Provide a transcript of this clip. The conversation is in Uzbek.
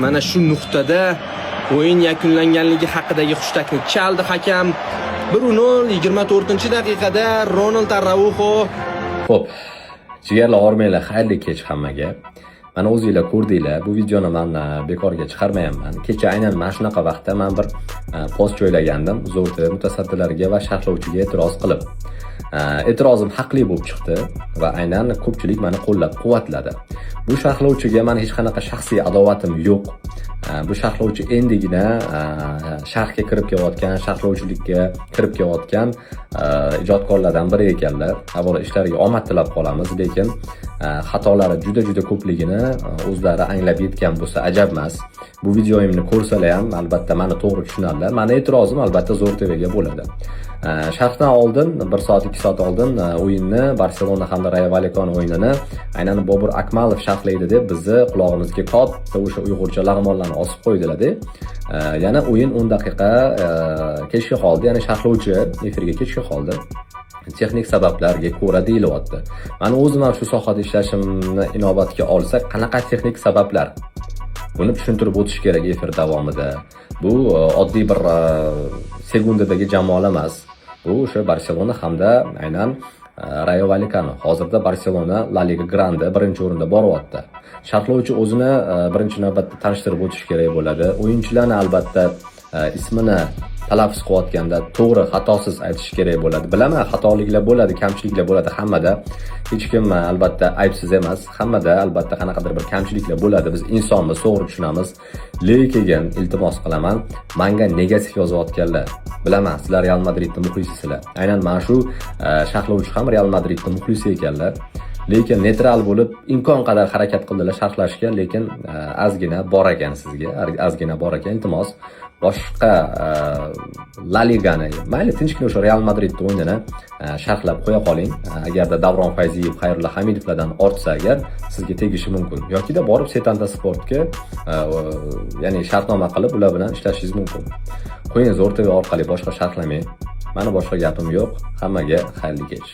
mana shu nuqtada o'yin yakunlanganligi haqidagi hushtakni chaldi hakam. 1-0 24-daqiqada Ronald Araujo. Xo'p, jigarlar, ormanglar, xayrli kech hammaga. Mana o'zingizlar ko'rdinglar, bu videoni men bekorga chiqarmayapman. Kecha aynan mana shunaqa vaqtda men bir post joylagandim, Zo'r TV mutasaddilariga va sharhlovchiga e'tiroz qilib. E'tirozim haqli bo'lib chiqdi va aynan ko'pchilik meni qo'llab-quvvatladi. Bu sharhlovchiga men hech qanaqa shaxsiy adovatim yo'q. Bu sharhlovchi endigina sharhga kirib kelayotgan, sharhlovchilikka kirib kelayotgan ijodkorlardan biri ekanlar. Avvalo ishlariga omad tilab qolamiz, lekin xatolari juda ko'pligini o'zlari anglab yetgan bo'lsa ajab emas. Bu videoyimni ko'rsalar ham albatta meni to'g'ri tushunadilar. Meni e'tirozim albatta Zo'r TVga bo'ladi. Sharhdan oldin 1 soat 2 soat oldin o'yinni Barselona hamda Rayo Vallecano o'yinini aynan Bobur Akmalov sharhlaydi deb bizni qulog'imizga katta o'sha uyg'urcha lag'monlarni osib qo'ydilar-da. Yana o'yin 10 daqiqa kechga qoldi, ya'ni sharhlovchi efirga kechga qoldi. Texnik sabablarga ko'ra deyilyapti. Meni o'zim ham shu sohada ishlashimni inobatga olsak, qanaqa texnik sabablar? Buni tushuntirib o'tish kerak efir davomida. Bu oddiy bir sekundadagi jamoa emas. Bu o'sha Barselona hamda aynan Rayo Vallecano. Hozirda Barselona La Liga Grande birinchi o'rinda boryapti. Sharhlovchi o'zini birinchi navbatda tanishtirib o'tish kerak bo'ladi. O'yinchilarni albatta ismini talaffuz qilayotganda to'g'ri, xatosiz aytish kerak bo'ladi. Bilaman, xatoliklar bo'ladi, kamchiliklar bo'ladi hammada. Hech kim albatta aybsiz emas. Hammada albatta qanaqadir bir kamchiliklar bo'ladi. Biz insonmiz, to'g'ri tushunamiz. Lekin iltimos qilaman, menga negativ yozayotganlar. Bilaman, sizlar Real Madridning muxlisisizlar. Aynan mana shu sharhlovchi ham Real Madridning muxlisi ekanlar. Lekin neytral bo'lib imkon qadar harakat qildilar sharhlashga, lekin ozgina bor ekan sizga, ozgina bor ekan. Iltimos, boshqa La Ligani, mayli tinchgina o'sha Real Madridning o'yinini sharhlab qo'ya qoling. Agarda Davron Fayziyev, Xayrulla Hamidovlardan ortsa agar sizga tegishi mumkin. Yokida borib Setanta Sportga, ya'ni shartnoma qilib ular bilan ishlashingiz mumkin. Qo'ying, Zo'r TV orqali boshqa sharhlamang. Meni boshqa gapim yo'q. Hammaga xayrli kech.